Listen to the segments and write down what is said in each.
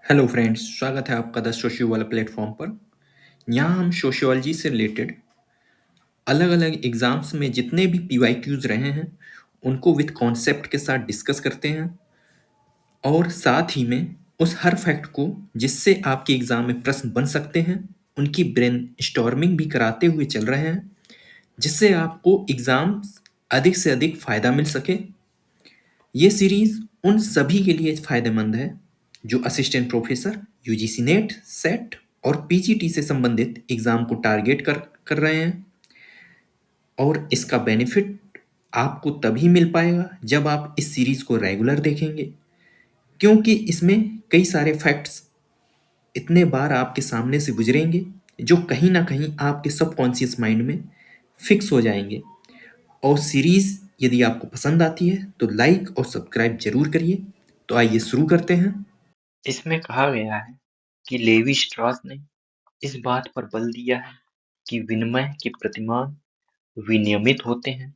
Hello friends, स्वागत है आपका द सोशियो वाला प्लेटफॉर्म पर। यहाँ हम सोशियोलॉजी से रिलेटेड अलग अलग एग्जाम्स में जितने भी पीवाईक्यूज रहे हैं उनको विद कॉन्सेप्ट के साथ डिस्कस करते हैं और साथ ही में उस हर फैक्ट को जिससे आपके एग्जाम में प्रश्न बन सकते हैं उनकी ब्रेन स्टॉर्मिंग भी कराते हुए चल रहे हैं, जिससे आपको एग्जाम अधिक से अधिक फायदा मिल सके। ये सीरीज उन सभी के लिए फायदेमंद है जो assistant professor, UGC net, set और पीजीटी से संबंधित एग्जाम को टारगेट कर रहे हैं। और इसका बेनिफिट आपको तभी मिल पाएगा जब आप इस सीरीज को रेगुलर देखेंगे, क्योंकि इसमें कई सारे फैक्ट्स इतने बार आपके सामने से गुजरेंगे जो कहीं ना कहीं आपके सबकॉन्शियस माइंड में फिक्स हो जाएंगे। और सीरीज यदि आपको पसंद आती है तो लाइक और सब्सक्राइब जरूर करिए। तो आइए शुरू करते हैं। इसमें कहा गया है कि लेवी स्ट्रॉस ने इस बात पर बल दिया है कि विनिमय के प्रतिमान विनियमित होते हैं,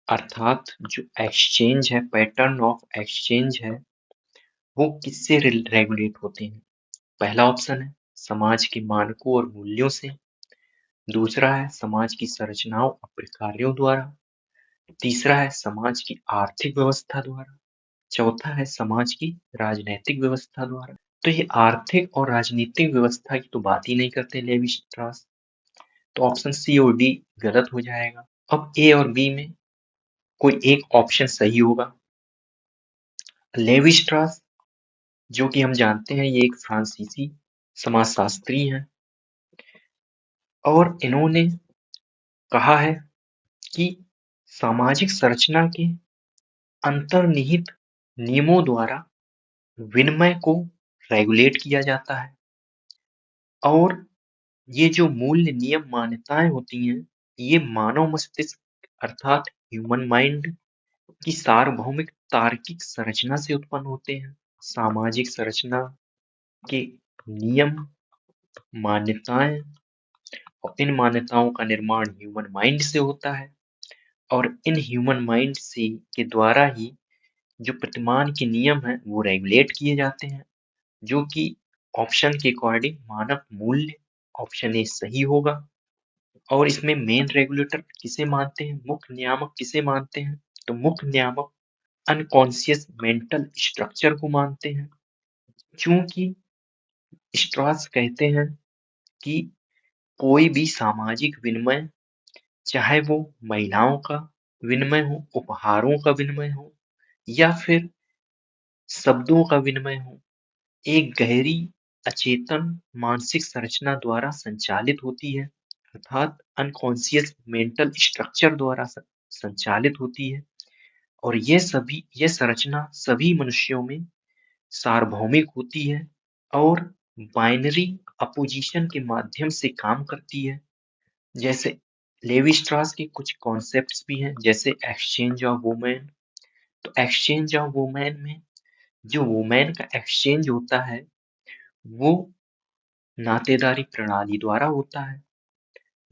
अर्थात जो एक्सचेंज है, पैटर्न ऑफ एक्सचेंज है, वो किससे रेगुलेट होते हैं। पहला ऑप्शन है समाज के मानकों और मूल्यों से, दूसरा है समाज की संरचनाओं और प्रक्रियाओं द्वारा, तीसरा है समाज की आर्थिक व्यवस्था द्वारा, चौथा है समाज की राजनैतिक व्यवस्था द्वारा। तो ये आर्थिक और राजनीतिक व्यवस्था की तो बात ही नहीं करते लेवी स्ट्रॉस, तो ऑप्शन सी और डी गलत हो जाएगा। अब ए और बी में कोई एक ऑप्शन सही होगा। लेवी स्ट्रॉस, जो कि हम जानते हैं, ये एक फ्रांसीसी समाजशास्त्री हैं और इन्होंने कहा है कि सामाजिक संरचना के अंतर्निहित नियमों द्वारा विनिमय को रेगुलेट किया जाता है और ये जो मूल्य नियम मान्यताएं होती हैं, ये मानव मस्तिष्क अर्थात ह्यूमन माइंड की सार्वभौमिक तार्किक संरचना से उत्पन्न होते हैं। सामाजिक संरचना के नियम, मान्यताएं और इन मान्यताओं का निर्माण ह्यूमन माइंड से होता है और इन ह्यूमन माइंड से के द्वारा ही जो प्रतिमान के नियम हैं वो रेगुलेट किए जाते हैं, जो कि ऑप्शन के अकॉर्डिंग मानक मूल्य ऑप्शन ए सही होगा। और इसमें मेन रेगुलेटर किसे मानते हैं, मुख्य नियामक किसे मानते हैं, तो मुख्य नियामक अनकॉन्शियस मेंटल स्ट्रक्चर को मानते हैं। चूंकि स्ट्रॉस कहते हैं कि कोई भी सामाजिक विनिमय, चाहे वो महिलाओं का विनिमय हो, उपहारों का विनिमय हो या फिर शब्दों का विनिमय हो, एक गहरी अचेतन मानसिक संरचना द्वारा संचालित होती है, अर्थात अनकॉन्शियस मेंटल स्ट्रक्चर द्वारा संचालित होती है। और यह संरचना सभी मनुष्यों में सार्वभौमिक होती है और बाइनरी अपोजिशन के माध्यम से काम करती है। जैसे लेवी स्ट्रॉस के कुछ कॉन्सेप्ट्स भी हैं, जैसे एक्सचेंज ऑफ वुमेन। तो एक्सचेंज ऑफ वुमेन में जो वुमेन का एक्सचेंज होता है वो नातेदारी प्रणाली द्वारा होता है।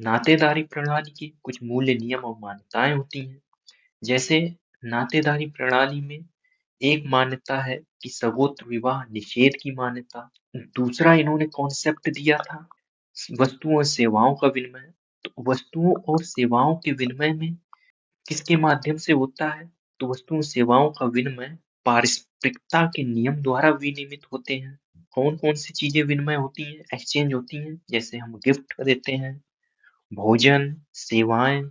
नातेदारी प्रणाली के कुछ मूल्य, नियम और मान्यताएं होती हैं। जैसे नातेदारी प्रणाली में एक मान्यता है कि सगोत्र विवाह निषेध की मान्यता। दूसरा इन्होंने कॉन्सेप्ट दिया था वस्तुओं और सेवाओं का विनिमय। तो वस्तुओं और सेवाओं के विनिमय में किसके माध्यम से होता है, तो वस्तुओं और सेवाओं का विनिमय पारस्परिकता के नियम द्वारा विनिमित होते हैं। कौन कौन सी चीजें विनिमय होती हैं, एक्सचेंज होती हैं, जैसे हम गिफ्ट देते हैं, भोजन, सेवाएं,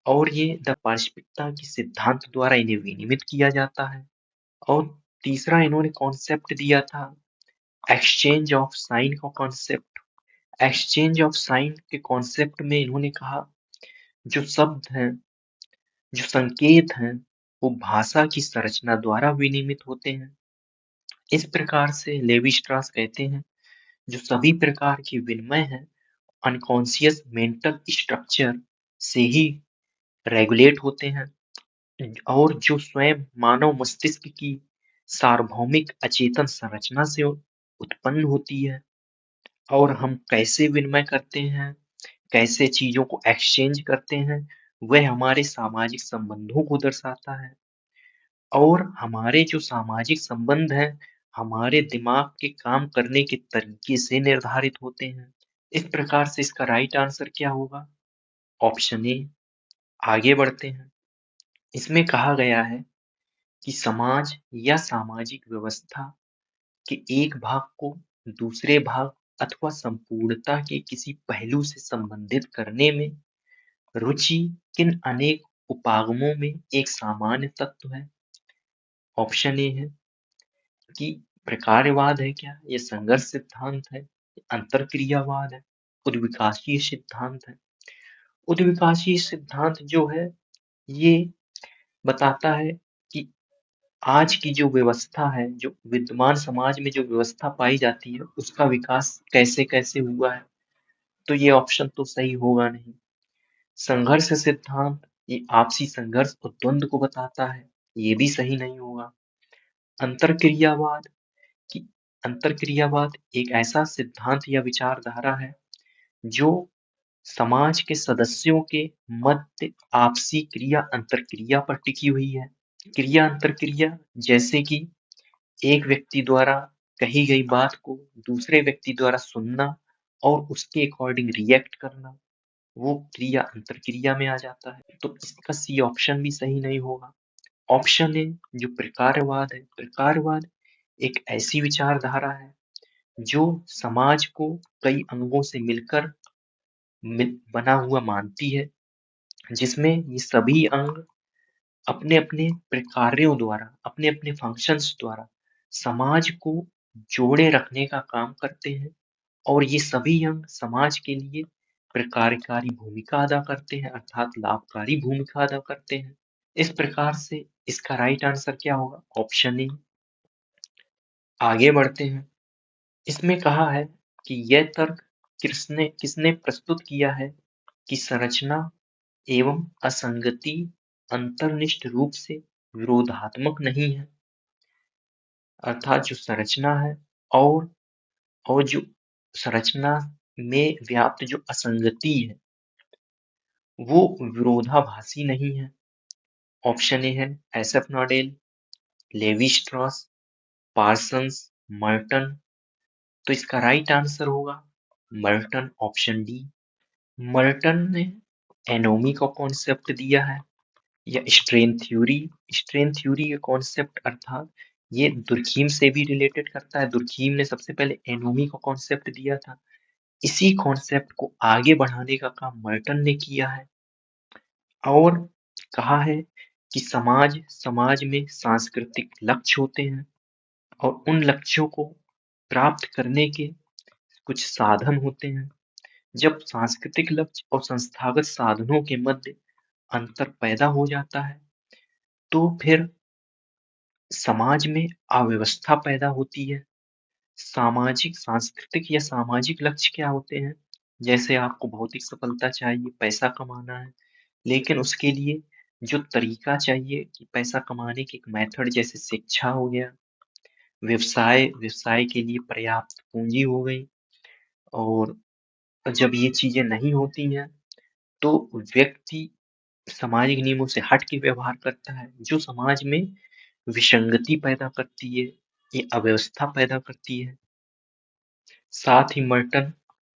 और ये द पारस्परिकता के सिद्धांत द्वारा इन्हें विनिमित किया जाता है। और तीसरा इन्होंने कॉन्सेप्ट दिया था एक्सचेंज ऑफ साइन का कॉन्सेप्ट। एक्सचेंज ऑफ साइन के कॉन्सेप्ट में इन्होंने कहा जो शब्द हैं, जो संकेत हैं, वो भाषा की संरचना द्वारा विनिमित होते हैं। इस प्रकार से लेवी स्ट्रॉस कहते हैं जो सभी प्रकार के विनिमय हैं अनकॉन्शियस मेंटल स्ट्रक्चर से ही रेगुलेट होते हैं और जो स्वयं मानव मस्तिष्क की सार्वभौमिक अचेतन संरचना से उत्पन्न होती है। और हम कैसे विनिमय करते हैं, कैसे चीजों को एक्सचेंज करते हैं, वह हमारे सामाजिक संबंधों को दर्शाता है। और हमारे जो सामाजिक संबंध हैं, हमारे दिमाग के काम करने के तरीके से निर्धारित होते हैं। इस प्रकार से इसका राइट आंसर क्या होगा? Option A. आगे बढ़ते हैं। इसमें कहा गया है कि समाज या सामाजिक व्यवस्था के एक भाग को दूसरे भाग अथवा संपूर्णता के किसी पहलू से संबंधित करने में रुचि किन अनेक उपागमों में एक सामान्य तत्व है? ऑप्शन ए है कि प्रकारवाद है क्या, ये संघर्ष सिद्धांत है, अंतरक्रियावाद है, उद्विकाशीय सिद्धांत है। उद्विकाशीय सिद्धांत जो है ये बताता है कि आज की जो व्यवस्था है, जो विद्यमान समाज में जो व्यवस्था पाई जाती है, उसका विकास कैसे कैसे हुआ है, तो ये ऑप्शन तो सही होगा नहीं। संघर्ष सिद्धांत ये आपसी संघर्ष और द्वंद्व को बताता है, ये भी सही नहीं होगा। अंतरक्रियावाद कि अंतरक्रियावाद एक ऐसा सिद्धांत या विचारधारा है जो समाज के सदस्यों के मध्य आपसी क्रिया अंतरक्रिया पर टिकी हुई है। क्रिया अंतरक्रिया जैसे कि एक व्यक्ति द्वारा कही गई बात को दूसरे व्यक्ति द्वारा सुनना और उसके अकॉर्डिंग रिएक्ट करना, वो क्रिया अंतरक्रिया में आ जाता है। तो इसका सी ऑप्शन भी सही नहीं होगा। ऑप्शन ए जो प्रकारवाद है, प्रकारवाद एक ऐसी विचारधारा है जो समाज को कई अंगों से मिलकर बना हुआ मानती है, जिसमें ये सभी अंग अपने अपने प्रकार्यों द्वारा, अपने अपने फंक्शंस द्वारा समाज को जोड़े रखने का काम करते हैं और ये सभी अंग समाज के लिए प्रकारकारी भूमिका अदा करते हैं, अर्थात लाभकारी भूमिका अदा करते हैं। इस प्रकार से इसका राइट आंसर क्या होगा? Option A. आगे बढ़ते हैं। इसमें कहा है कि यह तर्क किसने किसने प्रस्तुत किया है कि संरचना एवं असंगति अंतर्निष्ठ रूप से विरोधात्मक नहीं है, अर्थात जो संरचना है और जो संरचना में व्याप्त जो असंगति है वो विरोधाभासी नहीं है। ऑप्शन ए है SF Nadel, Levi Strauss, Parsons, Merton. तो इसका राइट आंसर होगा मर्टन, ऑप्शन डी। मर्टन ने एनोमी का कॉन्सेप्ट दिया है या स्ट्रेन थ्योरी का कॉन्सेप्ट, अर्थात ये दुर्खीम से भी रिलेटेड करता है। दुर्खीम ने सबसे पहले एनोमी का कॉन्सेप्ट दिया था, इसी कॉन्सेप्ट को आगे बढ़ाने का काम मर्टन ने किया है और कहा है कि समाज में सांस्कृतिक लक्ष्य होते हैं और उन लक्ष्यों को प्राप्त करने के कुछ साधन होते हैं। जब सांस्कृतिक लक्ष्य और संस्थागत साधनों के मध्य अंतर पैदा हो जाता है तो फिर समाज में अव्यवस्था पैदा होती है। सामाजिक सांस्कृतिक या सामाजिक लक्ष्य क्या होते हैं? जैसे आपको भौतिक सफलता चाहिए, पैसा कमाना है, लेकिन उसके लिए जो तरीका चाहिए कि पैसा कमाने की एक मेथड, जैसे शिक्षा हो गया, व्यवसाय के लिए पर्याप्त पूंजी हो गई, और जब ये चीजें नहीं होती हैं तो व्यक्ति सामाजिक नियमों से हट के व्यवहार करता है, जो समाज में विसंगति पैदा करती है, ये अव्यवस्था पैदा करती है। साथ ही मर्टन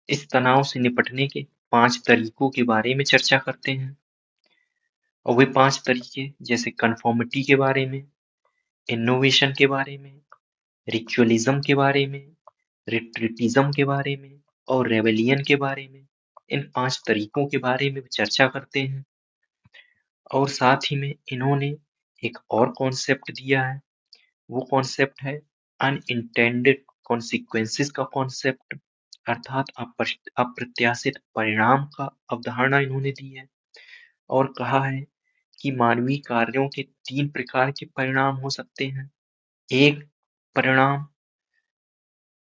इस तनाव से निपटने के 5 तरीकों के बारे में चर्चा करते हैं और वे 5 तरीके जैसे कन्फॉर्मिटी के बारे में, इनोवेशन के बारे में, रिचुअलिज्म के बारे में, रिट्रीटिज्म के बारे में और रेबेलियन के बारे में, इन 5 तरीकों के बारे में चर्चा करते हैं। और साथ ही में इन्होंने एक और कॉन्सेप्ट दिया है, वो कॉन्सेप्ट है अनइंटेंडेड कॉन्सिक्वेंसेस का कॉन्सेप्ट, अर्थात अप्रत्याशित परिणाम का अवधारणा इन्होंने दी है और कहा है कि मानवीय कार्यों के 3 प्रकार के परिणाम हो सकते हैं। एक परिणाम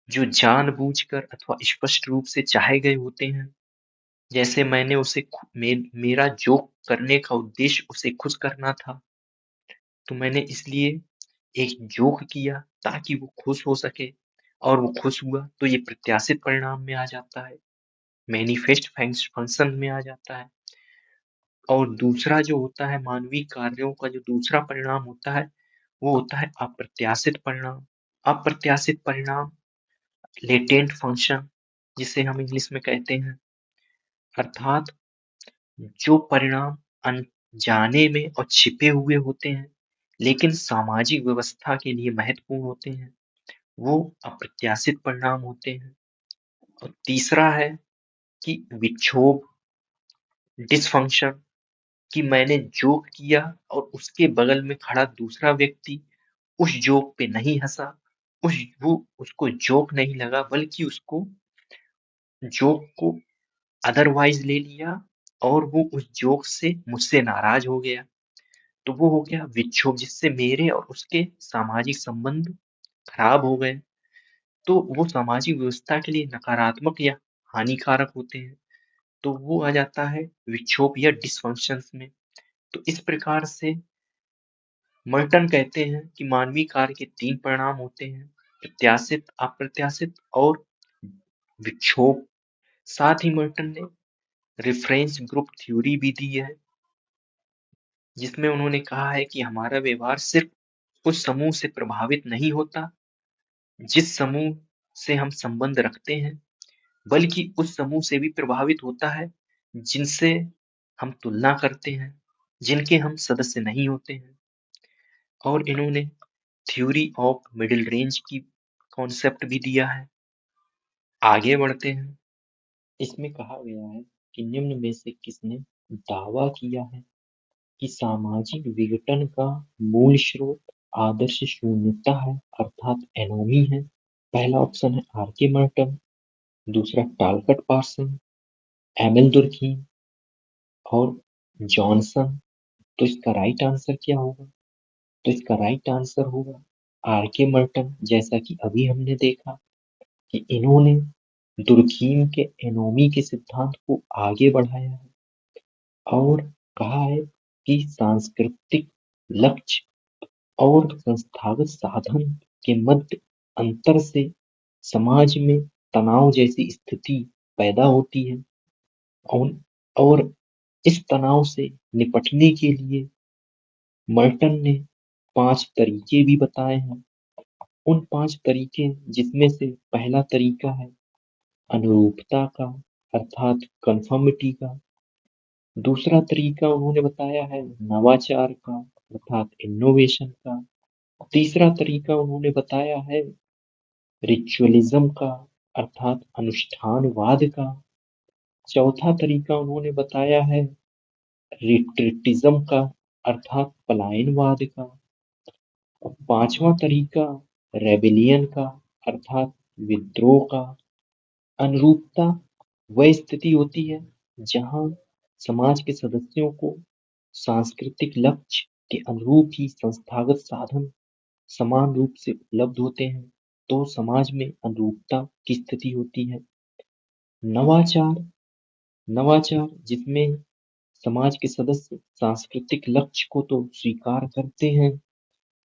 जो जानबूझकर अथवा स्पष्ट रूप से चाहे गए होते हैं, जैसे मैंने मेरा जो करने का उद्देश्य उसे खुश करना था, तो मैंने इसलिए एक जोक किया ताकि वो खुश हो सके और वो खुश हुआ, तो ये प्रत्याशित परिणाम में आ जाता है, मैनिफेस्ट फंक्शन में आ जाता है। और दूसरा जो होता है मानवीय कार्यों का जो दूसरा परिणाम होता है वो होता है अप्रत्याशित परिणाम। अप्रत्याशित परिणाम, लेटेंट फंक्शन जिसे हम इंग्लिश में कहते हैं, अर्थात जो परिणाम अनजाने में और छिपे हुए होते हैं लेकिन सामाजिक व्यवस्था के लिए महत्वपूर्ण होते हैं, वो अप्रत्याशित परिणाम होते हैं। और तीसरा है कि विक्षोभ, डिसफंक्शन, कि मैंने जोक किया और उसके बगल में खड़ा दूसरा व्यक्ति उस जोक पे नहीं हंसा, उसको जोक नहीं लगा, बल्कि उसको जोक को अदरवाइज ले लिया और वो उस जोक से मुझसे नाराज हो गया। तो वो हो गया विक्षोभ, जिससे मेरे और उसके सामाजिक संबंध खराब हो गए। तो वो सामाजिक व्यवस्था के लिए नकारात्मक या हानिकारक होते हैं। तो वो आ जाता है विक्षोभ या डिसफंक्शंस में। तो इस प्रकार से मर्टन कहते हैं कि मानवीय कार्य के 3 परिणाम होते हैं, प्रत्याशित, अप्रत्याशित और विक्षोभ। साथ ही मर्टन ने रेफरेंस ग्रुप थ्योरी भी दी है, जिसमें उन्होंने कहा है कि हमारा व्यवहार सिर्फ उस समूह से प्रभावित नहीं होता जिस समूह से हम संबंध रखते हैं, बल्कि उस समूह से भी प्रभावित होता है जिनसे हम तुलना करते हैं, जिनके हम सदस्य नहीं होते हैं। और इन्होंने थ्योरी ऑफ मिडिल रेंज की कॉन्सेप्ट भी दिया है। आगे बढ़ते हैं। इसमें कहा गया है कि निम्न में से किसने दावा किया है कि सामाजिक विघटन का मूल स्रोत आदर्श शून्यता है, अर्थात एनोमी है। पहला ऑप्शन है आर.के. मर्टन, दूसरा टालकट पार्सन, एमिल दुर्खीम और जॉनसन। तो इसका राइट आंसर क्या होगा? तो इसका राइट आंसर होगा आर.के. मर्टन। जैसा कि अभी हमने देखा कि इन्होंने दुर्खीम के एनोमी के सिद्धांत को आगे बढ़ाया है और कहा है कि सांस्कृतिक लक्ष्य और संस्थागत साधन के मध्य अंतर से समाज में तनाव जैसी स्थिति पैदा होती है और, और इस तनाव से निपटने के लिए मर्टन ने 5 तरीके भी बताए हैं। उन 5 तरीके जिसमें से पहला तरीका है अनुरूपता का, अर्थात कन्फर्मिटी का। दूसरा तरीका उन्होंने बताया है नवाचार का, अर्थात इनोवेशन का। तीसरा तरीका उन्होंने बताया है रिचुअलिज्म का, अर्थात अनुष्ठानवाद का। चौथा तरीका उन्होंने बताया है रिट्रीटिज्म का, अर्थात पलायनवाद का। और पांचवा तरीका रेबेलियन का, अर्थात विद्रोह का। अनुरूपता वह स्थिति होती है जहां समाज के सदस्यों को सांस्कृतिक लक्ष्य के अनुरूप ही संस्थागत साधन समान रूप से उपलब्ध होते हैं, तो समाज में अनुरूपता की स्थिति होती है। नवाचार, नवाचार जिसमें समाज के सदस्य सांस्कृतिक लक्ष्य को तो स्वीकार करते हैं,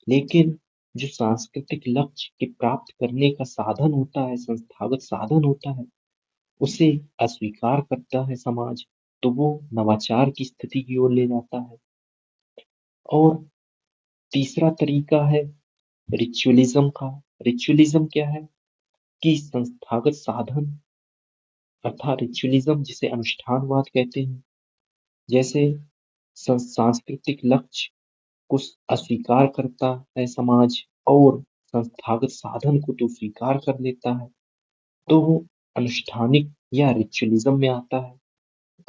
लेकिन जो सांस्कृतिक लक्ष्य के प्राप्त करने का साधन होता है, संस्थागत साधन होता है, उसे अस्वीकार करता है समाज, तो वो नवाचार की स्थिति की ओर ले जाता है। और तीसरा तरीका है रिचुअलिज्म का। रिचुअलिज्म क्या है कि संस्थागत साधन, अर्थात रिचुअलिज्म जिसे अनुष्ठानवाद कहते हैं, जैसे सांस्कृतिक लक्ष्य को अस्वीकार करता है समाज और संस्थागत साधन को तो स्वीकार कर लेता है, तो वो अनुष्ठानिक या रिचुअलिज्म में आता है।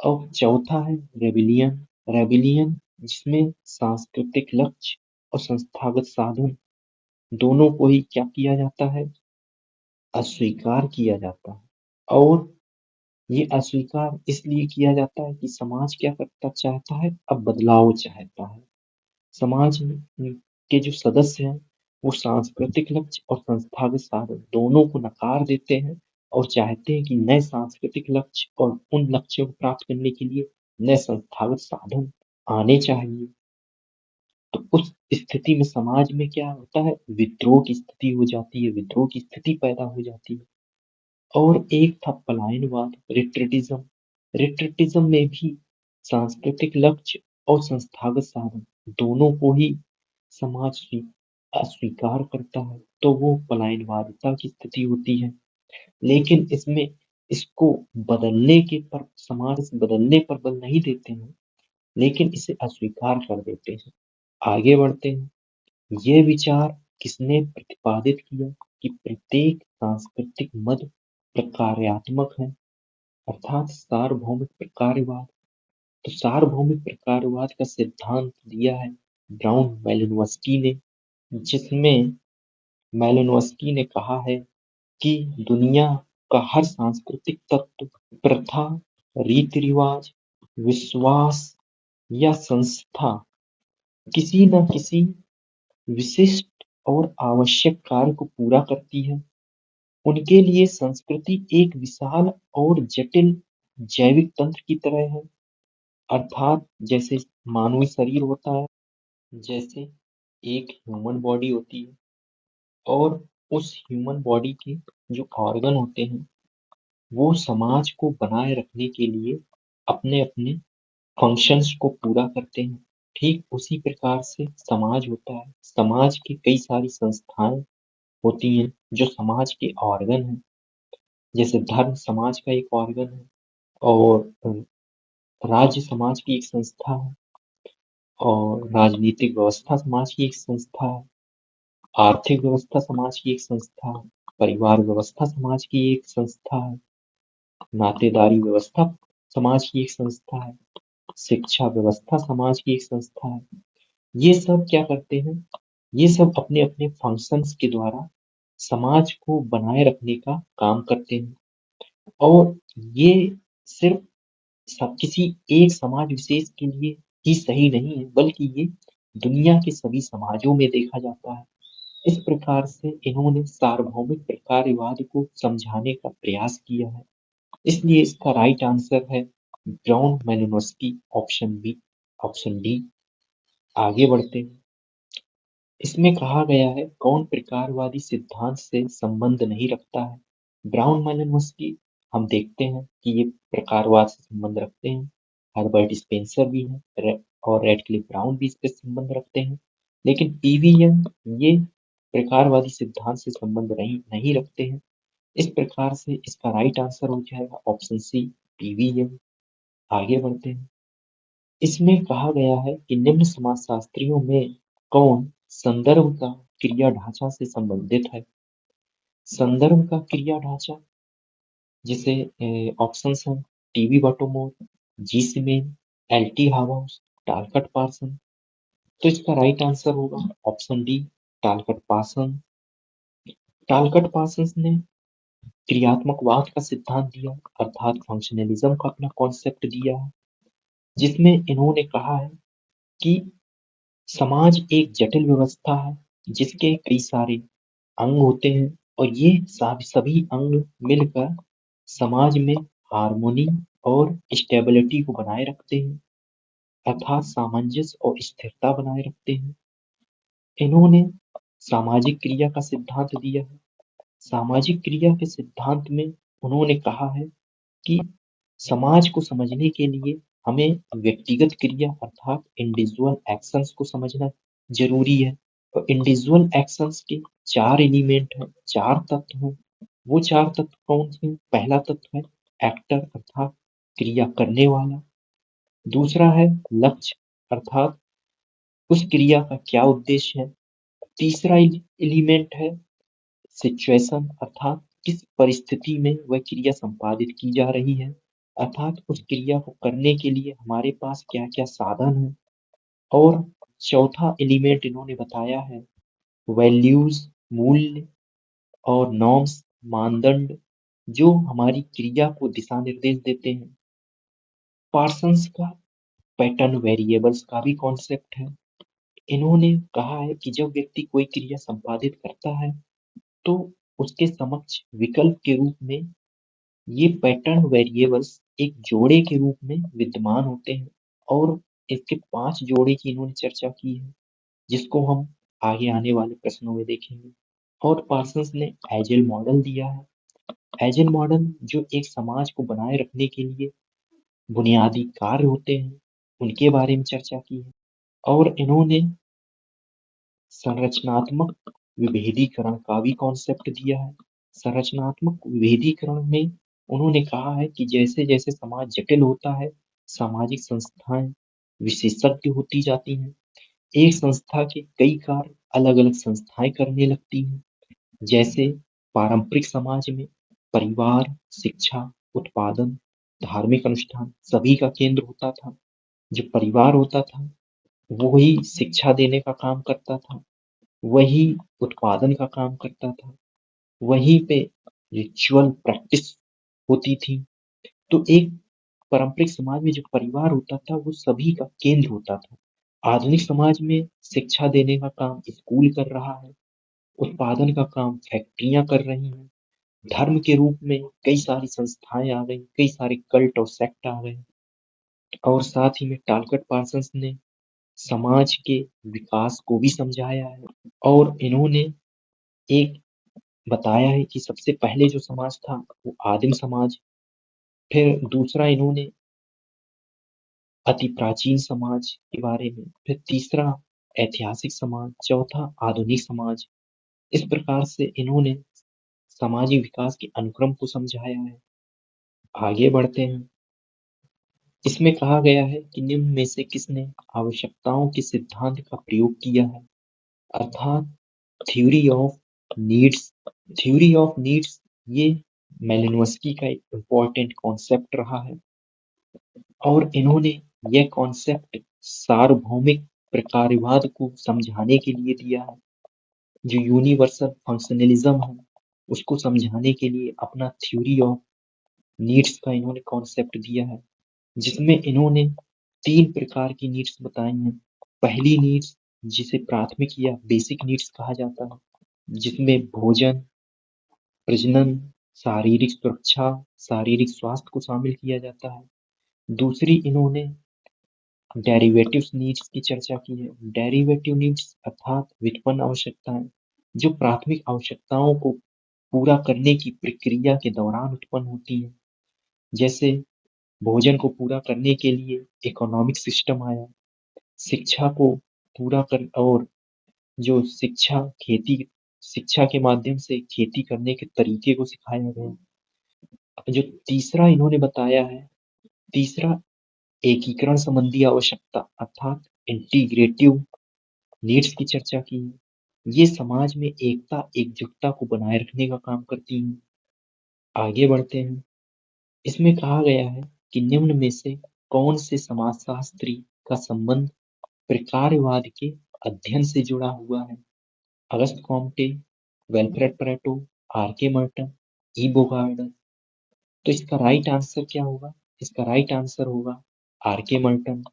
और चौथा है रेबिलियन। रेबिलियन जिसमें सांस्कृतिक लक्ष्य और संस्थागत साधन दोनों को ही क्या किया जाता है? अस्वीकार किया जाता है। और ये अस्वीकार इसलिए किया जाता है कि समाज क्या करता चाहता है? अब बदलाव चाहता है। समाज के जो सदस्य हैं वो सांस्कृतिक लक्ष्य और संस्थागत साधन दोनों को नकार देते हैं और चाहते हैं कि नए सांस्कृतिक लक्ष्य और उन लक्ष्यों को प्राप्त करने के लिए नए संस्थागत साधन आने चाहिए। तो उस स्थिति में समाज में क्या होता है? विद्रोह की स्थिति हो जाती है, विद्रोह की स्थिति पैदा हो जाती है। और एक था पलायनवाद, रिट्रीटिज्म। रिट्रीटिज्म में भी सांस्कृतिक लक्ष्य और संस्थागत साधन दोनों को ही समाज अस्वीकार करता है तो वो पलायनवादिता की स्थिति होती है। लेकिन इसमें इसको बदलने के पर समाज इस बदलने पर बल नहीं देते हैं, लेकिन इसे अस्वीकार कर देते हैं। आगे बढ़ते हैं। ये विचार किसने प्रतिपादित किया कि प्रत्येक सांस्कृतिक मद प्रकार्यात्मक है, अर्थात सार्वभौमिक प्रकारवाद। तो सार्वभौमिक प्रकारवाद का सिद्धांत दिया है ब्राउन मैलिनोव्स्की ने, जिसमें मैलिनोव्स्की ने कहा है कि दुनिया का हर सांस्कृतिक तत्व, प्रथा, रीति रिवाज, विश्वास या संस्था किसी न किसी विशिष्ट और आवश्यक कार्य को पूरा करती है। उनके लिए संस्कृति एक विशाल और जटिल जैविक तंत्र की तरह है, अर्थात जैसे मानवीय शरीर होता है, जैसे एक ह्यूमन बॉडी होती है, और उस ह्यूमन बॉडी के जो ऑर्गन होते हैं वो समाज को बनाए रखने के लिए अपने अपने फंक्शंस को पूरा करते हैं। ठीक उसी प्रकार से समाज होता है। समाज की कई सारी संस्थाएं होती हैं जो समाज के ऑर्गन हैं। जैसे धर्म समाज का एक ऑर्गन है, और राज्य समाज की एक संस्था है, और राजनीतिक व्यवस्था समाज की एक संस्था है, आर्थिक व्यवस्था समाज की एक संस्था है, परिवार व्यवस्था समाज की एक संस्था है, नातेदारी व्यवस्था समाज की एक संस्था है, शिक्षा व्यवस्था समाज की एक संस्था है। ये सब क्या करते हैं? ये सब अपने अपने फंक्शंस के द्वारा समाज को बनाए रखने का काम करते हैं, और ये सिर्फ किसी एक समाज विशेष के लिए ही सही नहीं है, बल्कि ये दुनिया के सभी समाजों में देखा जाता है। इस प्रकार से इन्होंने सार्वभौमिक प्रकारवाद को समझाने का प्रयास किया है। इसलिए इसका राइट आंसर है Brown Malinowski, option B, option D. आगे बढ़ते हैं। इसमें कहा गया है कौन प्रकारवादी सिद्धांत से संबंध नहीं रखता है? ब्राउन मैलिनोव्स्की, हम देखते हैं कि ये प्रकारवाद से संबंध रखते हैं। हर्बर्ट स्पेंसर भी है, और रेडक्लिफ ब्राउन भी इससे संबंध रखते हैं। लेकिन पीवी यंग ये प्रकारवादी सिद्धांत से संबंध नहीं रखते हैं। इस प्रकार से इसका राइट आंसर हो जाएगा ऑप्शन सी, पीवी यंग। आगे बढ़ते हैं। इसमें कहा गया है कि निम्न समाजशास्त्रियों में कौन संदर्भ का क्रिया ढांचा से संबंधित है? संदर्भ का क्रिया ढांचा, जिसे ऑप्शंस हैं TB Bottomore, G Simmel, L T house, Talcott Parson. तो इसका राइट आंसर होगा option D, Talcott Parson. Talcott Parson ने क्रियात्मकवाद का सिद्धांत दिया, अर्थात फंक्शनलिज्म का अपना कॉन्सेप्ट दिया है, जिसमें इन्होंने कहा है कि समाज एक जटिल व्यवस्था है जिसके कई सारे अंग होते हैं, और ये सभी अंग मिलकर समाज में हार्मोनी और स्टेबिलिटी को बनाए रखते हैं, अर्थात सामंजस्य और स्थिरता बनाए रखते हैं। इन्होंने सामाजिक क्रिया का सिद्धांत दिया है। सामाजिक क्रिया के सिद्धांत में उन्होंने कहा है कि समाज को समझने के लिए हमें व्यक्तिगत क्रिया अर्थात इंडिविजुअल एक्शंस को समझना जरूरी है। और इंडिविजुअल एक्शंस के 4 एलिमेंट हैं, 4 तत्व हैं। वो 4 तत्व कौन से हैं? पहला तत्व है एक्टर अर्थात क्रिया करने वाला। दूसरा है लक्ष्य अर्थात उस क्रिया का क्या उद्देश्य है। तीसरा एलिमेंट है सिचुएशन अर्थात किस परिस्थिति में वह क्रिया संपादित की जा रही है, अर्थात उस क्रिया को करने के लिए हमारे पास क्या क्या साधन है। और चौथा एलिमेंट इन्होंने बताया है वैल्यूज, मूल्य और नॉर्म्स, मानदंड, जो हमारी क्रिया को दिशा निर्देश देते हैं। पार्सन्स का पैटर्न वेरिएबल्स का भी कॉन्सेप्ट है। इन्होंने कहा है कि जब व्यक्ति कोई क्रिया संपादित करता है तो उसके समक्ष विकल्प के रूप में ये पैटर्न वेरिएबल्स एक जोड़े के रूप में विद्यमान होते हैं, और इसके 5 जोड़े की इन्होंने चर्चा की है, जिसको हम आगे आने वाले प्रश्नों में देखेंगे। और पार्सन्स ने एजिल मॉडल दिया है। एजिल मॉडल जो एक समाज को बनाए रखने के लिए बुनियादी कार्य होते हैं उनके बारे में चर्चा की है। और इन्होंने संरचनात्मक विभेदीकरण का भी कॉन्सेप्ट दिया है। संरचनात्मक विभेदीकरण में उन्होंने कहा है कि जैसे जैसे समाज जटिल होता है, सामाजिक संस्थाएं विशेषज्ञ होती जाती हैं। एक संस्था के कई कार्य अलग अलग संस्थाएं करने लगती हैं। जैसे पारंपरिक समाज में परिवार, शिक्षा, उत्पादन, धार्मिक अनुष्ठान सभी का केंद्र होता था। जो परिवार होता था वही शिक्षा देने का काम करता था, वही उत्पादन का काम करता था, वहीं पे रिचुअल प्रैक्टिस होती थी। तो एक पारंपरिक समाज में जो परिवार होता था वो सभी का केंद्र होता था। आधुनिक समाज में शिक्षा देने का काम स्कूल कर रहा है, उत्पादन का काम फैक्ट्रियां कर रही हैं, धर्म के रूप में कई सारी संस्थाएं आ गई, कई सारे कल्ट और सेक्ट आ गए, और साथ ही में टालकट पार्सन्स ने समाज के विकास को भी समझाया है। और इन्होंने एक बताया है कि सबसे पहले जो समाज था वो आदिम समाज, फिर दूसरा इन्होंने अति प्राचीन समाज के बारे में, फिर तीसरा ऐतिहासिक समाज, चौथा आधुनिक समाज। इस प्रकार से इन्होंने सामाजिक विकास के अनुक्रम को समझाया है। आगे बढ़ते हैं। इसमें कहा गया है कि निम्न में से किसने आवश्यकताओं के सिद्धांत का प्रयोग किया है, अर्थात theory of needs. Theory of needs ये मेलिनोव्स्की का एक इम्पोर्टेंट कॉन्सेप्ट रहा है, और इन्होंने यह कॉन्सेप्ट सार्वभौमिक प्रकारवाद को समझाने के लिए दिया है। जो यूनिवर्सल फंक्शनलिज्म है उसको समझाने के लिए अपना थ्योरी ऑफ नीड्स का इन्होंने कॉन्सेप्ट दिया है, जिसमें इन्होंने 3 प्रकार की नीड्स बताई हैं। पहली नीड्स जिसे प्राथमिक या बेसिक नीड्स कहा जाता है, जिसमें भोजन, प्रजनन, शारीरिक सुरक्षा, शारीरिक स्वास्थ्य को शामिल किया जाता है। दूसरी इन्होंने डेरिवेटिव नीड्स की चर्चा की है। डेरिवेटिव नीड्स अर्थात व्युत्पन्न आवश्यकताएं, जो प्राथमिक आवश्यकताओं को पूरा करने की प्रक्रिया के दौरान उत्पन्न होती है। जैसे भोजन को पूरा करने के लिए इकोनॉमिक सिस्टम आया, शिक्षा को पूरा कर, और जो शिक्षा के माध्यम से खेती करने के तरीके को सिखाया गया। जो तीसरा इन्होंने बताया है, तीसरा एकीकरण संबंधी आवश्यकता अर्थात इंटीग्रेटिव नीड्स की चर्चा की है। ये समाज में एकता एकजुटता को बनाए रखने का काम करती हैं। आगे बढ़ते हैं। इसमें कहा गया है कि निम्न में से कौन से समाजशास्त्री का संबंध प्रकारवाद के अध्ययन से जुड़ा हुआ है, अगस्त Comte, वेल्फ्रेड Pareto, are K Merton, ई बोगार्डन। तो इसका राइट आंसर क्या होगा? इसका राइट आंसर होगा आर के मर्टन।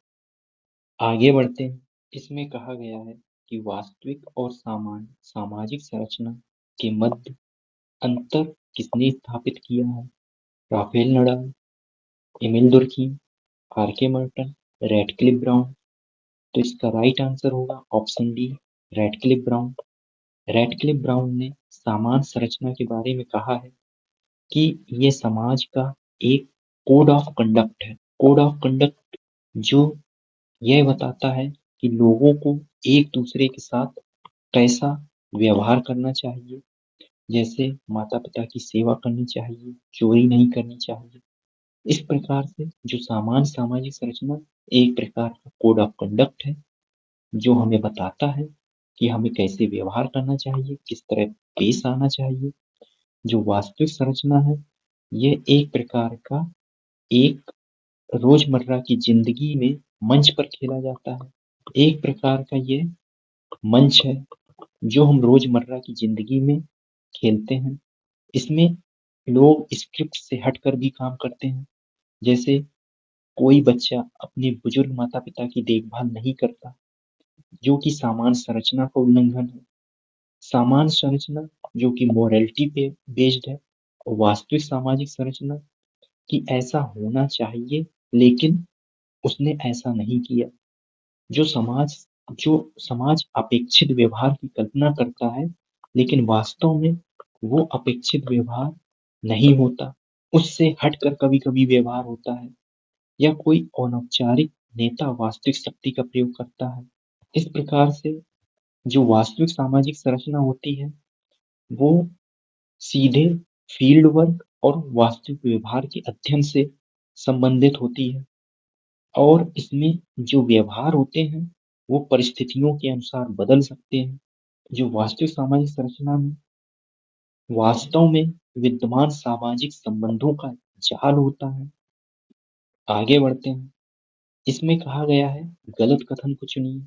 आगे बढ़ते हैं। इसमें कहा गया है कि वास्तविक और सामान्य सामाजिक संरचना के मध्य अंतर किसने स्थापित किया है, Rafael Nadal, Emile Durkheim, R K Merton, Radcliffe Brown. तो इसका राइट आंसर होगा option D, Radcliffe Brown. Radcliffe Brown ने सामान्य संरचना के बारे में कहा है कि ये समाज का एक कोड ऑफ कंडक्ट है। कोड ऑफ कंडक्ट जो यह बताता है कि लोगों को एक दूसरे के साथ कैसा व्यवहार करना चाहिए, जैसे माता पिता की सेवा करनी चाहिए, चोरी नहीं करनी चाहिए। इस प्रकार से जो सामान्य सामाजिक संरचना एक प्रकार का कोड ऑफ कंडक्ट है, जो हमें बताता है कि हमें कैसे व्यवहार करना चाहिए, किस तरह पेश आना चाहिए। जो वास्तविक संरचना है ये एक प्रकार का एक रोजमर्रा की जिंदगी में मंच पर खेला जाता है। एक प्रकार का ये मंच है जो हम रोजमर्रा की जिंदगी में खेलते हैं। इसमें लोग स्क्रिप्ट से हटकर भी काम करते हैं। जैसे कोई बच्चा अपने बुजुर्ग माता पिता की देखभाल नहीं करता, जो कि सामान्य संरचना का उल्लंघन है। सामान्य संरचना जो कि मोरालिटी पे बेस्ड है, और वास्तविक सामाजिक संरचना कि ऐसा होना चाहिए लेकिन उसने ऐसा नहीं किया। जो समाज अपेक्षित व्यवहार की कल्पना करता है लेकिन वास्तव में वो अपेक्षित व्यवहार नहीं होता, उससे हटकर कभी कभी व्यवहार होता है, या कोई अनौपचारिक नेता वास्तविक शक्ति का प्रयोग करता है। इस प्रकार से जो वास्तविक सामाजिक संरचना होती है वो सीधे फील्ड वर्क और वास्तविक व्यवहार के अध्ययन से संबंधित होती है और इसमें जो व्यवहार होते हैं वो परिस्थितियों के अनुसार बदल सकते हैं। जो वास्तविक सामाजिक संरचना में वास्तव में विद्यमान सामाजिक संबंधों का जाल होता है। आगे बढ़ते हैं। इसमें कहा गया है गलत कथन को चुनिए।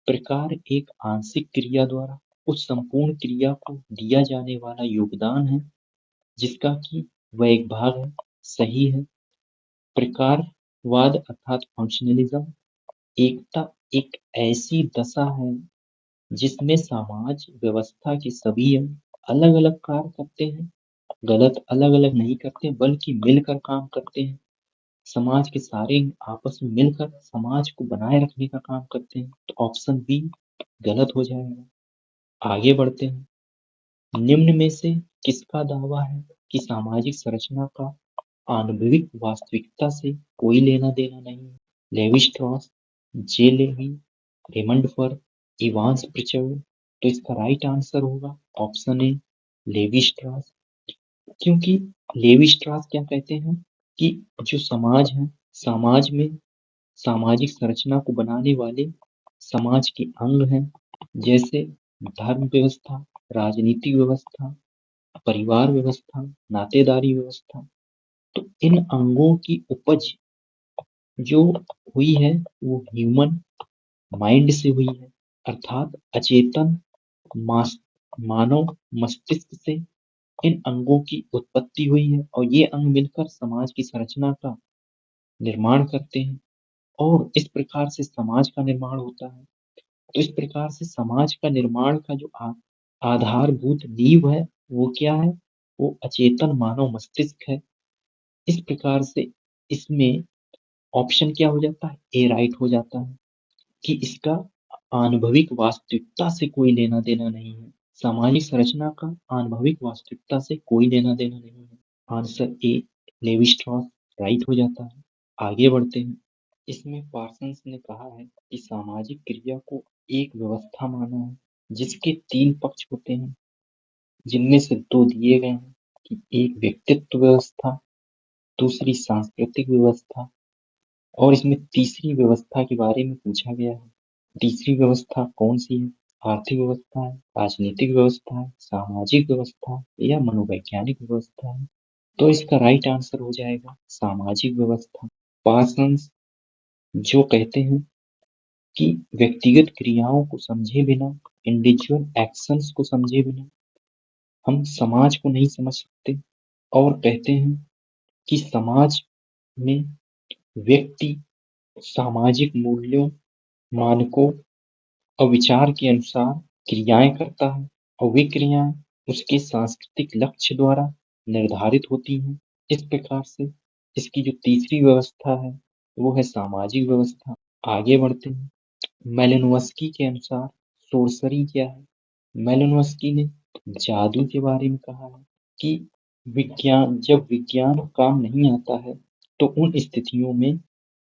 प्रकार एक आंशिक क्रिया द्वारा उस संपूर्ण क्रिया को दिया जाने वाला योगदान है जिसका कि वह एक भाग है, सही है। प्रकारवाद अर्थात फंक्शनलिज्म एकता एक ऐसी दशा है जिसमें समाज व्यवस्था के सभी अंग अलग अलग कार्य करते हैं। गलत अलग अलग नहीं करते बल्कि मिलकर काम करते हैं। समाज के सारे अंग आपस में मिलकर समाज को बनाए रखने का काम करते हैं। तो ऑप्शन बी गलत हो जाएगा। आगे बढ़ते हैं। निम्न में से किसका दावा है कि सामाजिक संरचना का आणविक वास्तविकता से कोई लेना देना नहीं है? लेवी स्ट्रॉस, जे लेवी, रेमंड फर, इवांस प्रिचर्ड। तो इसका राइट आंसर होगा ऑप्शन ए लेवी स्ट्रॉस। क्योंकि लेवी स्ट्रॉस क्या कहते हैं कि जो समाज है, समाज में सामाजिक संरचना को बनाने वाले समाज के अंग हैं, जैसे धर्म व्यवस्था, राजनीतिक व्यवस्था, परिवार व्यवस्था, नातेदारी व्यवस्था। तो इन अंगों की उपज जो हुई है वो ह्यूमन माइंड से हुई है, अर्थात अचेतन मानव मस्तिष्क से इन अंगों की उत्पत्ति हुई है और ये अंग मिलकर समाज की संरचना का निर्माण करते हैं और इस प्रकार से समाज का निर्माण होता है। तो इस प्रकार से समाज का निर्माण का जो आधारभूत नींव है वो क्या है? वो अचेतन मानव मस्तिष्क है। इस प्रकार से इसमें ऑप्शन क्या हो जाता है? ए राइट हो जाता है कि इसका आनुभविक वास्तविकता से कोई लेना देना नहीं है। सामाजिक संरचना का आनुभविक वास्तविकता से कोई लेना देना नहीं है। Answer A Levi Strauss right हो जाता है। आगे बढ़ते हैं। इसमें पार्सन्स ने कहा है कि सामाजिक क्रिया को एक व्यवस्था माना है जिसके 3 पक्ष होते हैं, जिनमें से 2 दिए गए हैं कि एक व्यक्तित्व व्यवस्था, दूसरी सांस्कृतिक व्यवस्था और इसमें तीसरी व्यवस्था के बारे में पूछा गया है। तीसरी व्यवस्था कौन सी है? आर्थिक व्यवस्था है, राजनीतिक व्यवस्था है, सामाजिक व्यवस्था है या मनोवैज्ञानिक व्यवस्था है? तो इसका राइट आंसर हो जाएगा सामाजिक व्यवस्था। पार्सन्स जो कहते हैं कि व्यक्तिगत क्रियाओं को समझे बिना, इंडिविजुअल एक्शंस को समझे बिना हम समाज को नहीं समझ सकते और कहते हैं कि समाज में व्यक्ति सामाजिक मूल्यों, मानकों और विचार के अनुसार क्रियाएं करता है और वे क्रियाएं उसके सांस्कृतिक लक्ष्य द्वारा निर्धारित होती हैं। इस प्रकार से इसकी जो तीसरी व्यवस्था है वो है सामाजिक व्यवस्था। आगे बढ़ते हैं। मेलिनोव्स्की के अनुसार सोर्सरी क्या है? मेलिनोव्स्की ने जादू के बारे में कहा है कि जब विज्ञान काम नहीं आता है तो उन स्थितियों में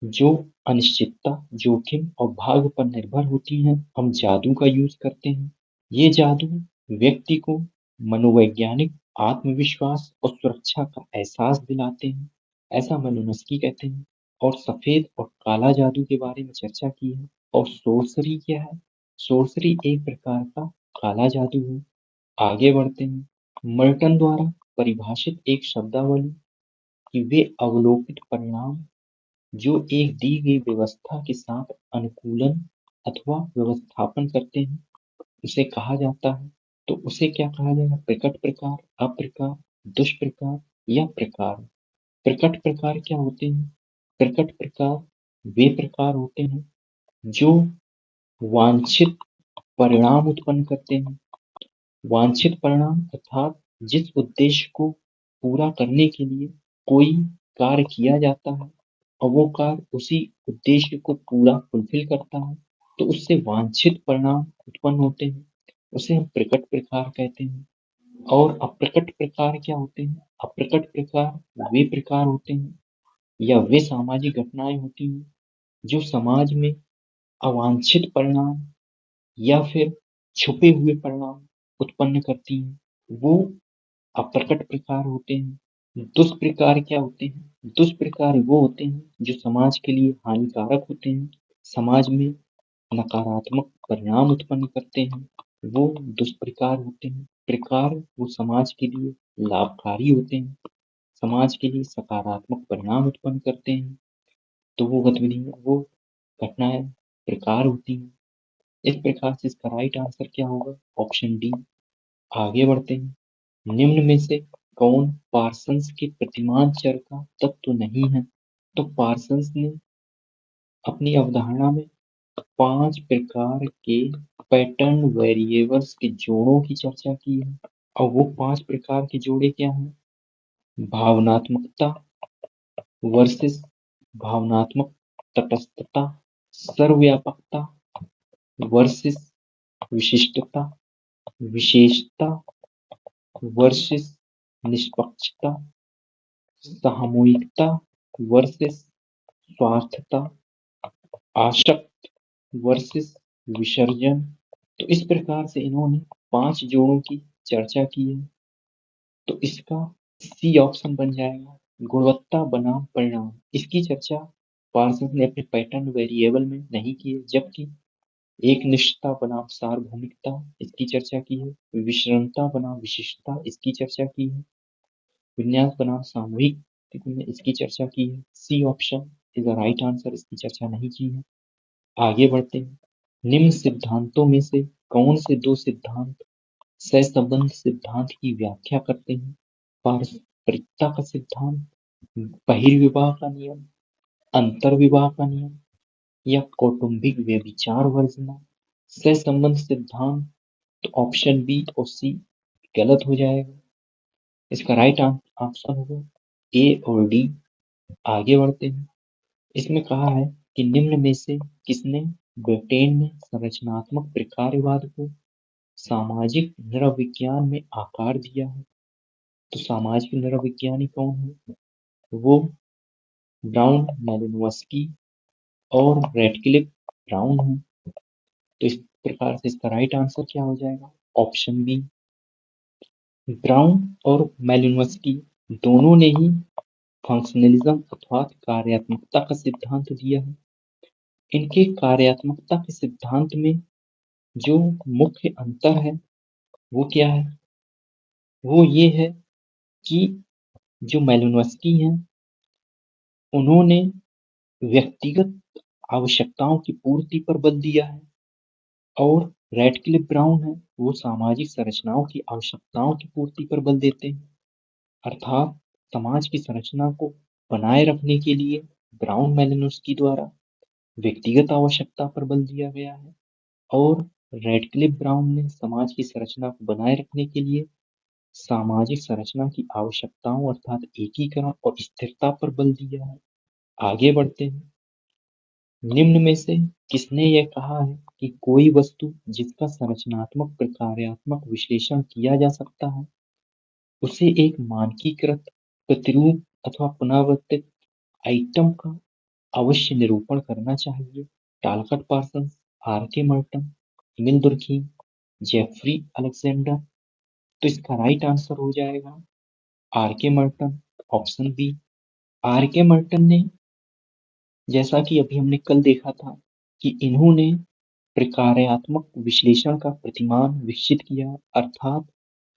जो अनिश्चितता, जोखिम और भाग्य पर निर्भर होती हैं, हम जादू का यूज करते हैं। ये जादू व्यक्ति को मनोवैज्ञानिक आत्मविश्वास और सुरक्षा का एहसास दिलाते हैं, ऐसा मेलिनोव्स्की कहते हैं। और सफेद और काला जादू के बारे में चर्चा की है। और सोर्सरी क्या है? सोर्सरी एक प्रकार का काला जादू है। आगे बढ़ते हैं। मर्टन द्वारा परिभाषित एक शब्दावली कि वे अवलोकित परिणाम जो एक दी गई व्यवस्था के साथ अनुकूलन अथवा व्यवस्थापन करते हैं उसे कहा जाता है। तो उसे क्या कहा जाएगा? प्रकट प्रकार, अप्रकार, दुष्प्रकार या प्रकार। प्रकट प्रकार क्या होते हैं? प्रकट प्रकार वे प्रकार होते हैं जो वांछित परिणाम उत्पन्न करते हैं। वांछित परिणाम अर्थात जिस उद्देश्य को पूरा करने के लिए कोई कार्य किया जाता है और वो कार्य उसी उद्देश्य को पूरा फुलफिल करता है तो उससे वांछित परिणाम उत्पन्न होते हैं, उसे हम प्रकट प्रकार कहते हैं। और अप्रकट प्रकार क्या होते हैं? अप्रकट प्रकार वे प्रकार होते हैं या वे सामाजिक घटनाएं होती हैं जो समाज में अवांछित परिणाम या फिर छुपे हुए परिणाम उत्पन्न करती हैं, वो अप्रकट प्रकार होते हैं। दुष्प्रकार क्या होते हैं? दुष्प्रकार वो होते हैं जो समाज के लिए हानिकारक होते हैं, समाज में नकारात्मक परिणाम उत्पन्न करते हैं, वो दुष्प्रकार होते हैं। प्रकार वो समाज के लिए लाभकारी होते हैं, समाज के लिए सकारात्मक परिणाम उत्पन्न करते हैं, तो वो गतिविधियां, वो घटनाएं प्रकार होती हैं। इस प्रकार से इसका राइट आंसर क्या होगा? Option D. आगे बढ़ते हैं। निम्न में से कौन पार्सन्स के प्रतिमान चर का तत्व नहीं है? तो पार्सन्स ने अपनी अवधारणा में 5 प्रकार के पैटर्न वेरिएबल्स के जोड़ों की चर्चा की है। और वो 5 प्रकार के जोड़े क्या हैं? भावनात्मकता वर्सेस भावनात्मक तटस्थता, सर्वव्यापकता वर्सेस विशिष्टता, विशेषता वर्सेस निष्पक्षता, सामूहिकता वर्सेस स्वार्थता, आशक्त वर्सेस विसर्जन। तो इस प्रकार से इन्होंने 5 जोड़ों की चर्चा की है। तो इसका सी ऑप्शन बन जाएगा, गुणवत्ता बनाम परिणाम। इसकी चर्चा पार्सन्स ने अपने पैटर्न वेरिएबल में नहीं की है, जबकि एकनिष्ठता बनाम सार्वभौमिकता इसकी चर्चा की है, विषरणता बनाम विशिष्टता इसकी चर्चा की है, विन्यास बनाम सामूहिक में इसकी चर्चा की है। C option is the right answer, इसकी चर्चा नहीं की है। आगे बढ़ते हैं। निम्न सिद्धांतों में से कौन से 2 सिद्धांत सहसंबंध सिद्धांत की व्याख्या करते हैं? पारस्परिकता का सिद्धांत, बहिर्विवाह का नियम, अंतर्विवाह का नियम या कौटुंबिक व्यभिचार वर्जना। सहसंबंध सिद्धांत, तो ऑप्शन बी और सी गलत हो जाएगा। इसका राइट ऑप्शन होगा ए और डी। आगे बढ़ते हैं। इसमें कहा है कि निम्न में से किसने ब्रिटेन में संरचनात्मक प्रकारवाद को सामाजिक नृविज्ञान में आकार दिया है? तो सामाजिक नृविज्ञानी कौन है? वो ब्राउन, मालिनोव्स्की और रैटक्लिफ ब्राउन है। तो इस प्रकार से इसका राइट आंसर क्या हो जाएगा? Option B. ब्राउन और मालिनोव्स्की दोनों ने ही फंक्शनलिज्म अर्थात कार्यात्मकता का सिद्धांत दिया है। इनके कार्यात्मकता के सिद्धांत में जो मुख्य अंतर है वो क्या है? वो ये है कि जो मालिनोव्स्की हैं उन्होंने व्यक्तिगत आवश्यकताओं की पूर्ति पर बल दिया है, और रैटक्लिफ ब्राउन है वो सामाजिक संरचनाओं की आवश्यकताओं की पूर्ति पर बल देते हैं। अर्थात समाज की संरचना को बनाए रखने के लिए ब्राउन मालिनोव्स्की द्वारा व्यक्तिगत आवश्यकता पर बल दिया गया है, और रैटक्लिफ ब्राउन ने समाज की संरचना को बनाए रखने के लिए सामाजिक संरचना की आवश्यकताओं अर्थात एकीकरण और स्थिरता पर बल दिया है। आगे बढ़ते हैं। निम्न में से किसने यह कहा है कि कोई वस्तु जिसका संरचनात्मक प्रकार्यात्मक विश्लेषण किया जा सकता है उसे एक मानकीकृत प्रतिरूप अथवा पुनरावृत्तित आइटम का अवश्य निरूपण करना चाहिए? Talcott Parsons, R K Merton, Emile Durkheim, Jeffrey Alexander. तो इसका राइट आंसर हो जाएगा R K Merton, option B. R K Merton ने, जैसा कि अभी हमने कल देखा था, कि इन्होंने प्रकार्यात्मक विश्लेषण का प्रतिमान विकसित किया, अर्थात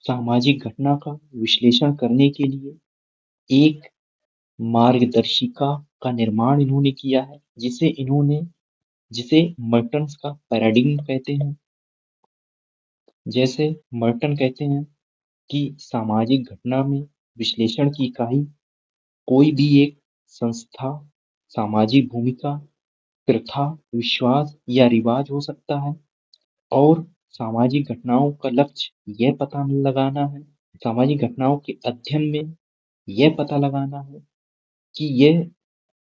सामाजिक घटना का विश्लेषण करने के लिए एक मार्गदर्शिका का निर्माण इन्होंने किया है, जिसे मर्टन्स का पैराडिग्म कहते हैं। जैसे मर्टन कहते हैं कि सामाजिक घटना में विश्लेषण की इकाई कोई भी एक संस्था, सामाजिक भूमिका, प्रथा, विश्वास या रिवाज हो सकता है, और सामाजिक घटनाओं का लक्ष्य यह पता लगाना है, सामाजिक घटनाओं के अध्ययन में यह पता लगाना है कि यह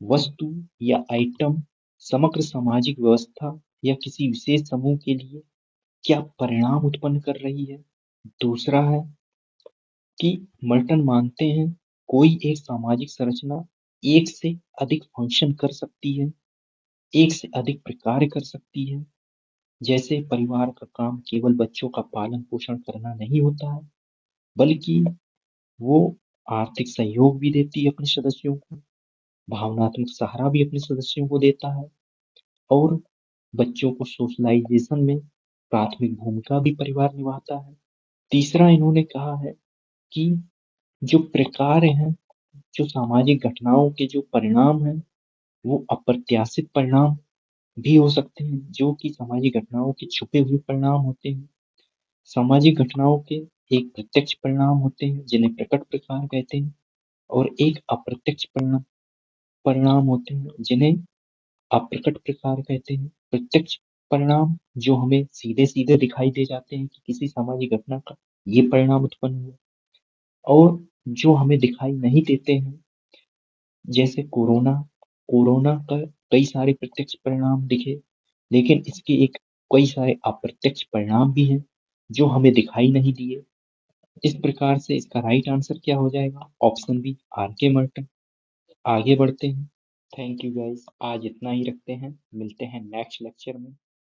वस्तु या आइटम समग्र सामाजिक व्यवस्था या किसी विशेष समूह के लिए क्या परिणाम उत्पन्न कर रही है। दूसरा है कि मर्टन मानते हैं कोई एक सामाजिक संरचना एक से अधिक फंक्शन कर सकती है, एक से अधिक प्रकार कर सकती है, जैसे परिवार का काम केवल बच्चों का पालन पोषण करना नहीं होता है, बल्कि वो आर्थिक सहयोग भी देती है अपने सदस्यों को, भावनात्मक सहारा भी अपने सदस्यों को देता है और बच्चों को सोशलाइजेशन में प्राथमिक भूमिका भी परिवार निभाता है। तीसरा इन्होंने कहा है कि जो प्रकार हैं, जो सामाजिक घटनाओं के जो परिणाम हैं, वो अप्रत्याशित परिणाम भी हो सकते हैं, जो कि सामाजिक घटनाओं के छुपे हुए परिणाम होते हैं। सामाजिक घटनाओं के एक प्रत्यक्ष परिणाम होते हैं जिन्हें प्रकट प्रकार कहते हैं और एक अप्रत्यक्ष परिणाम परिणाम होते हैं जिन्हें अप्रकट प्रकार कहते हैं। प्रत्यक्ष परिणाम जो हमें सीधे सीधे दिखाई दे जाते हैं कि किसी सामाजिक घटना का ये परिणाम उत्पन्न हुआ, और जो हमें दिखाई नहीं देते हैं, जैसे कोरोना कोरोना का कई सारे प्रत्यक्ष परिणाम दिखे, लेकिन इसके एक कई सारे अप्रत्यक्ष परिणाम भी हैं जो हमें दिखाई नहीं दिए। इस प्रकार से इसका राइट आंसर क्या हो जाएगा? Option B, R K Merton. आगे बढ़ते हैं। थैंक यू गाइस, आज इतना ही रखते हैं, मिलते हैं नेक्स्ट लेक्चर में।